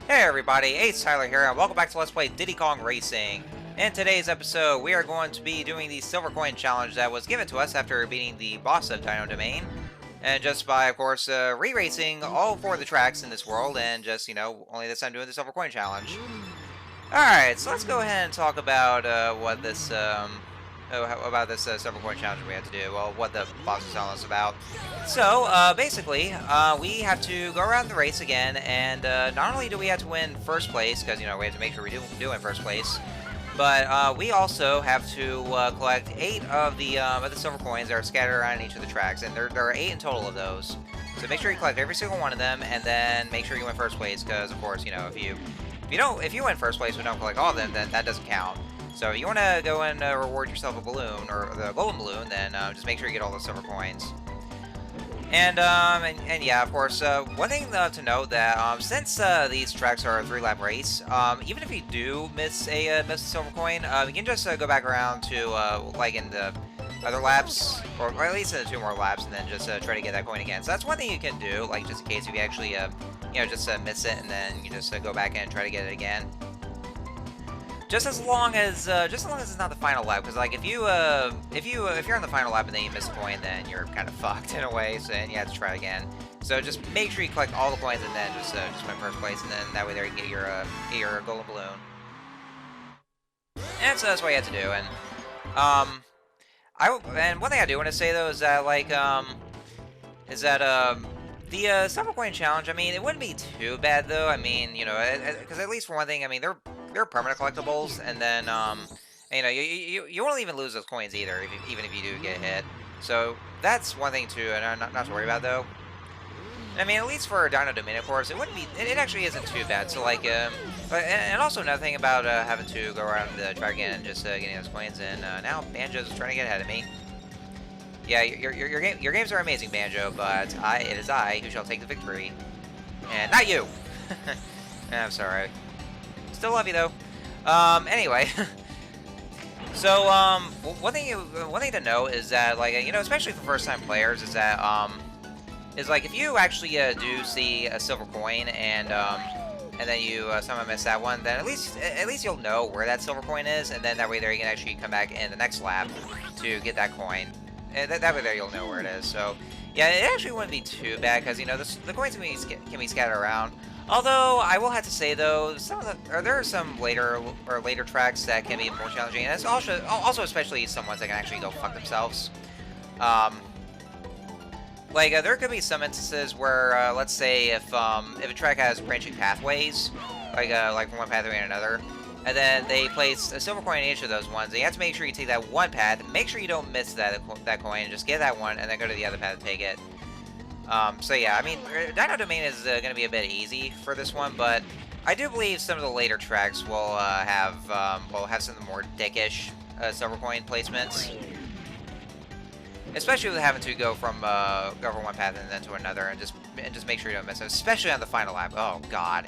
Hey everybody, AcedTyler here, and welcome back to Let's Play Diddy Kong Racing. In today's episode, we are going to be doing the Silver Coin Challenge that was given to us after beating the boss of Dino Domain. And just by, of course, re-racing all four of the tracks in this world, and just, only this time doing the Silver Coin Challenge. Alright, so let's go ahead and talk about what this, about this Silver Coin Challenge we have to do. Well, what the boss is telling us about. So, basically, we have to go around the race again, and not only do we have to win first place, because, we have to make sure we do win first place, but we also have to collect 8 of the silver coins that are scattered around each of the tracks, and there are 8 in total of those. So make sure you collect every single one of them, and then make sure you win first place, because, of course, if you win first place but don't collect all of them, then that doesn't count. So if you want to go and reward yourself a balloon, or the golden balloon, then just make sure you get all those silver coins. And yeah, of course, one thing to note that since these tracks are a 3-lap race, even if you do miss a silver coin, you can just go back around to like in the other laps, or at least in the 2 more laps, and then just try to get that coin again. So that's one thing you can do, like just in case if you actually just miss it, and then you just go back and try to get it again. Just as long as it's not the final lap, because like if you're on the final lap and then you miss a coin, then you're kind of fucked in a way. So and you have to try again. So just make sure you collect all the coins and then just win first place, and then that way there you can get your golden balloon. And so that's what you have to do. And and one thing I do want to say though is that the Silver Coin Challenge, I mean, it wouldn't be too bad though. I mean, because at least for one thing, I mean, they're permanent collectibles, and then you won't even lose those coins either, even if you do get hit. So that's one thing too, and not to worry about though. I mean, at least for Dino Domain, of course, it actually isn't too bad. So like, and also another thing about having to go around the track again and just getting those coins, and now Banjo's trying to get ahead of me. Yeah, your games are amazing, Banjo, but it is I who shall take the victory, and not you. I'm sorry. Still love you though. Anyway. So one thing to know is that especially for first-time players is that is like if you actually do see a silver coin and then you somehow miss that one, then at least you'll know where that silver coin is, and then that way there you can actually come back in the next lap to get that coin. And that way there you'll know where it is. So yeah, it actually wouldn't be too bad, because the coins can be scattered around. Although I will have to say though, there are some later tracks that can be more challenging, and it's also especially some ones that can actually go fuck themselves. There could be some instances where let's say if a track has branching pathways, like from one pathway to another, and then they place a silver coin in each of those ones, and you have to make sure you take that one path, and make sure you don't miss that coin, just get that one, and then go to the other path and take it. So yeah, I mean, Dino Domain is going to be a bit easy for this one, but I do believe some of the later tracks will have some of the more dickish silver coin placements, especially with having to go from one path and then to another, and just make sure you don't miss those, especially on the final lap. Oh God,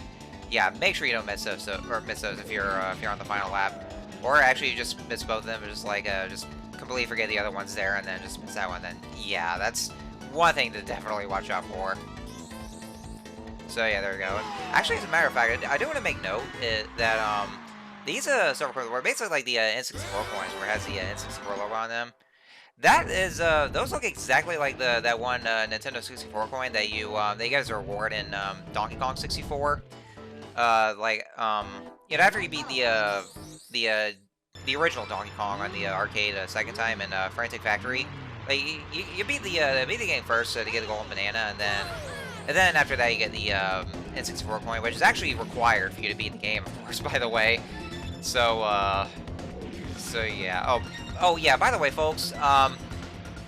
yeah, make sure you don't miss those if you're on the final lap, or actually you just miss both of them, and just completely forget the other one's there, and then just miss that one. Then yeah, that's one thing to definitely watch out for. So yeah, there we go. And actually, as a matter of fact, I do want to make note that these silver coins were basically like the N64 coins, where it has the N64 logo on them. That is those look exactly like that one Nintendo 64 coin that you get as a reward in Donkey Kong 64. After you beat the original Donkey Kong on the arcade second time in Frantic Factory. Like you beat the game first to get the golden banana, and then after that you get the N64 coin, which is actually required for you to beat the game, of course. By the way, so yeah. Oh yeah. By the way, folks,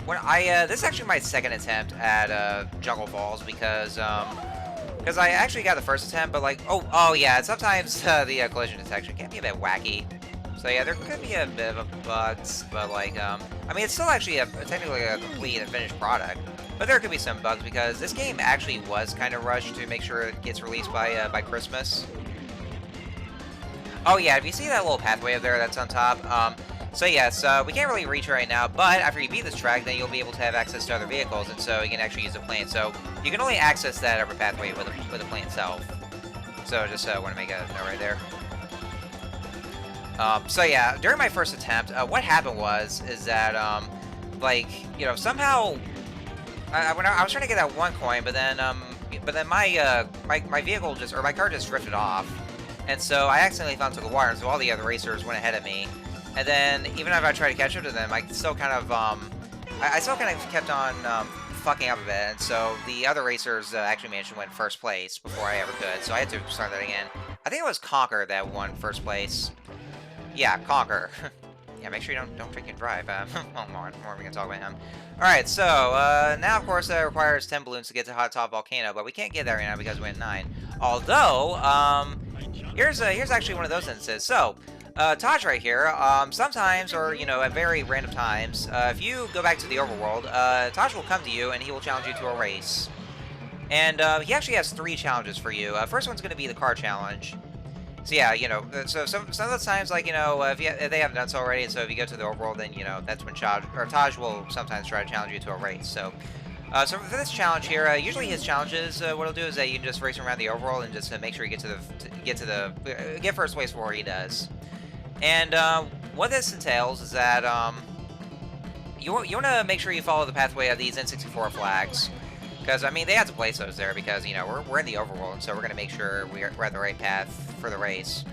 when this is actually my second attempt at Jungle Falls, because I actually got the first attempt, but oh yeah, sometimes the collision detection can be a bit wacky. So yeah, there could be a bit of bugs, but I mean, it's still actually technically a complete and finished product. But there could be some bugs, because this game actually was kind of rushed to make sure it gets released by Christmas. Oh yeah, if you see that little pathway up there that's on top, so yes, we can't really reach it right now, but after you beat this track, then you'll be able to have access to other vehicles, and so you can actually use the plane. So you can only access that upper pathway with the plane itself. So I just want to make a note right there. So yeah, during my first attempt, what happened is that, like, you know, somehow, when I was trying to get that one coin, but then my my vehicle just, or my car just drifted off, and so I accidentally fell into the water, and so all the other racers went ahead of me, and then even if I tried to catch up to them, I still kind of, I still kind of kept on, fucking up a bit, and so the other racers actually managed to win first place before I ever could, so I had to start that again. I think it was Conquer that won first place. Yeah, Conquer. Yeah, make sure you don't freaking drive. Well, more we can talk about him. Alright, so, now, of course, it requires 10 balloons to get to Hot Top Volcano, but we can't get there right now because we had 9. Although, here's actually one of those instances. So, Taj right here, sometimes, or, you know, at very random times, if you go back to the overworld, Taj will come to you and he will challenge you to a race. And, he actually has 3 challenges for you. First one's going to be the car challenge. So yeah, you know, so some of the times, like, you know, if they haven't done so already, and so if you go to the overworld, then, you know, that's when Taj will sometimes try to challenge you to a race. So, so for this challenge here, usually his challenges, what he'll do is that you can just race around the overworld and just make sure you get first place before he does. And what this entails is that you want to make sure you follow the pathway of these N64 flags. Because, I mean, they have to place those there because, you know, we're in the overworld, and so we're going to make sure we're at the right path for the race.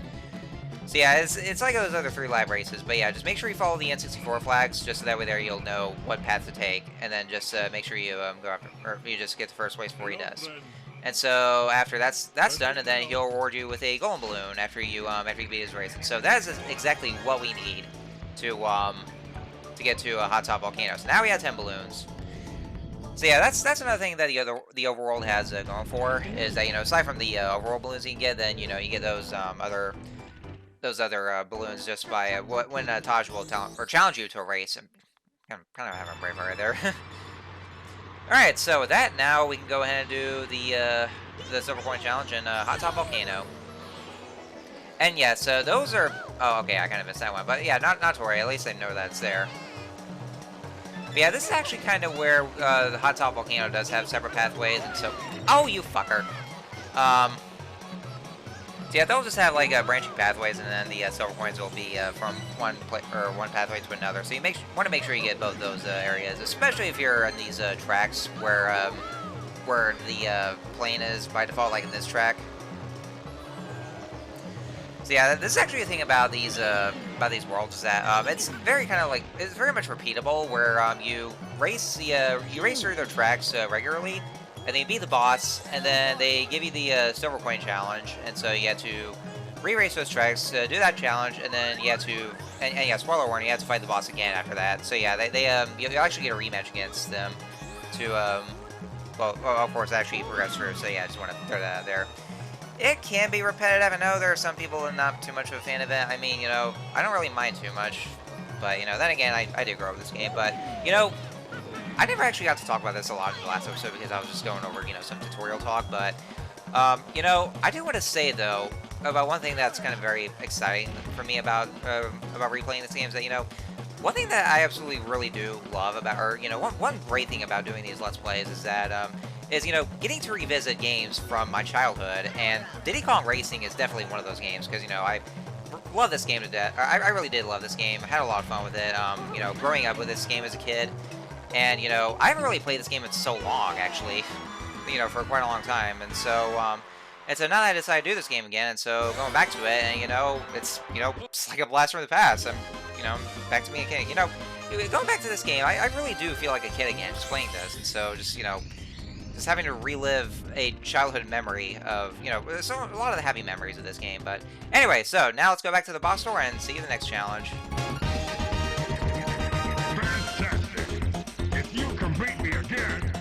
So yeah, it's like those other 3 lab races, but yeah, just make sure you follow the N64 flags, just so that way there you'll know what path to take, and then just make sure you go after, or you just get the first place before he does. And so after that's done, and then he'll reward you with a golden balloon after you beat his race. And so that is exactly what we need to get to a Hot Top Volcano. So now we have 10 balloons. So yeah, that's another thing that the overworld has going for, is that, you know, aside from the overworld balloons you can get, then, you know, you get those other balloons just by when Taj will challenge you to a race. I'm kind of having a brain right there. All right, so with that, now we can go ahead and do the silver coin challenge in Hot Top Volcano. And yeah, so those are, oh, okay, I kind of missed that one, but yeah, not to worry. At least I know that's there. But yeah, this is actually kind of where the Hot Top Volcano does have separate pathways, and so... Oh, you fucker! So yeah, they'll just have, like, branching pathways, and then the silver coins will be from one pathway to another. So you want to make sure you get both those areas, especially if you're in these tracks where the plane is by default, like in this track. So yeah, this is actually a thing about these worlds, is that it's very it's very much repeatable, where you race through their tracks regularly, and then you beat the boss, and then they give you the silver coin challenge, and so you have to re-race those tracks, do that challenge, and then you have to, and yeah, spoiler warning, you have to fight the boss again after that. So yeah, you actually get a rematch against them to well, of course, actually progress through. So yeah, I just want to throw that out there. It can be repetitive. I know there are some people who are not too much of a fan of it. I mean, you know, I don't really mind too much. But, you know, then again, I did grow up with this game. But, you know, I never actually got to talk about this a lot in the last episode because I was just going over, you know, some tutorial talk. But, you know, I do want to say, though, about one thing that's kind of very exciting for me about replaying this game is that, you know, one thing that I absolutely really do love about, or, you know, one great thing about doing these Let's Plays is that, you know, getting to revisit games from my childhood, and Diddy Kong Racing is definitely one of those games, because, you know, I love this game to death. I really did love this game. I had a lot of fun with it, you know, growing up with this game as a kid, and, you know, I haven't really played this game in so long, actually, you know, for quite a long time, and so now that I decided to do this game again, and so going back to it, and, you know, it's like a blast from the past. I'm, you know, back to being a kid, you know, going back to this game, I really do feel like a kid again, just playing this, and so just, you know, just having to relive a childhood memory of, you know, a lot of the happy memories of this game. But anyway, so now let's go back to the boss door and see the next challenge. Fantastic! If you can beat me again,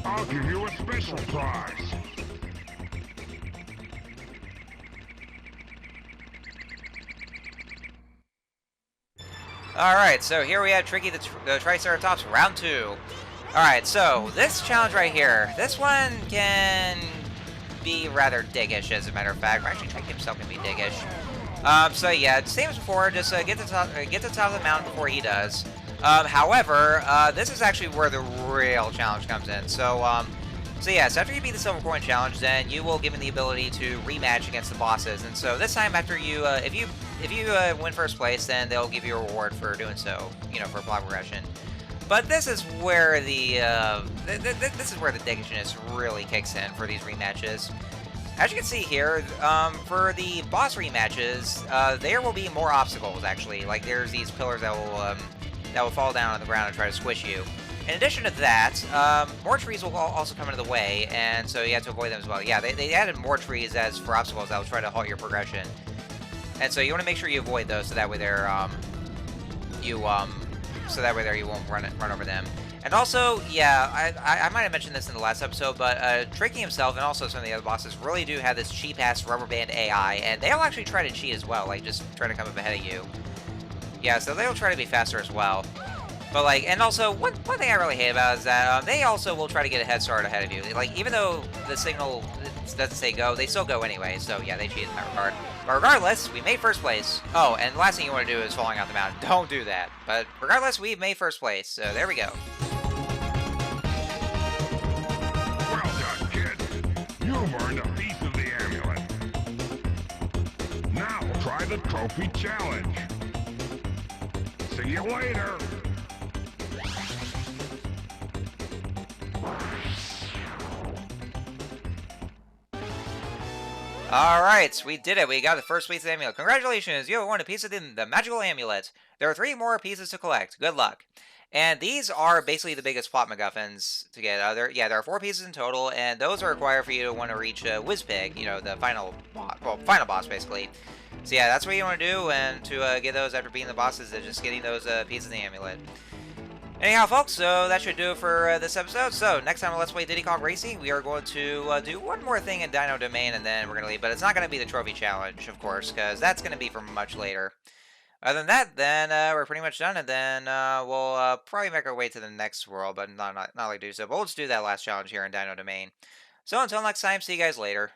I'll give you a special prize. Alright, so here we have Tricky the Triceratops round 2. Alright, so this challenge right here, this one can be rather diggish, as a matter of fact. Actually, Tricky himself can be diggish. So yeah, same as before, just get to the top of the mountain before he does. However, this is actually where the real challenge comes in. So So yes, after you beat the Silver Coin Challenge, then you will given the ability to rematch against the bosses. And so this time, after you, if you win first place, then they'll give you a reward for doing so. You know, for block progression. But this is where this is where the dickiness really kicks in for these rematches. As you can see here, for the boss rematches, there will be more obstacles. Actually, like there's these pillars that will fall down on the ground and try to squish you. In addition to that, more trees will also come into the way, and so you have to avoid them as well. Yeah, they added more trees as for obstacles that will try to halt your progression, and so you want to make sure you avoid those so that way you you won't run over them. And also, yeah, I might have mentioned this in the last episode, but Tricky himself and also some of the other bosses really do have this cheap-ass rubber band AI, and they'll actually try to cheat as well, like just try to come up ahead of you. Yeah, so they'll try to be faster as well. But like, and also one thing I really hate about is that they also will try to get a head start ahead of you. Like, even though the signal doesn't say go, they still go anyway. So yeah, they cheat in that regard. But regardless, we made first place. Oh, and the last thing you want to do is falling off the mountain. Don't do that. But regardless, we made first place. So there we go. Well done, kid. You've earned a piece of the amulet. Now try the trophy challenge. See you later. Alright, we did it. We got the first piece of the amulet. Congratulations, you have won a piece of the magical amulet. There are 3 more pieces to collect. Good luck. And these are basically the biggest plot MacGuffins to get. There are 4 pieces in total, and those are required for you to want to reach Wizpig, you know, the final boss, final boss, basically. So yeah, that's what you want to do, and to get those after beating the bosses is just getting those pieces of the amulet. Anyhow, folks, so that should do it for this episode. So, next time on Let's Play Diddy Kong Racing, we are going to do one more thing in Dino Domain, and then we're going to leave. But it's not going to be the Trophy Challenge, of course, because that's going to be for much later. Other than that, then we're pretty much done, and then we'll probably make our way to the next world, but not like do so. But we'll just do that last challenge here in Dino Domain. So, until next time, see you guys later.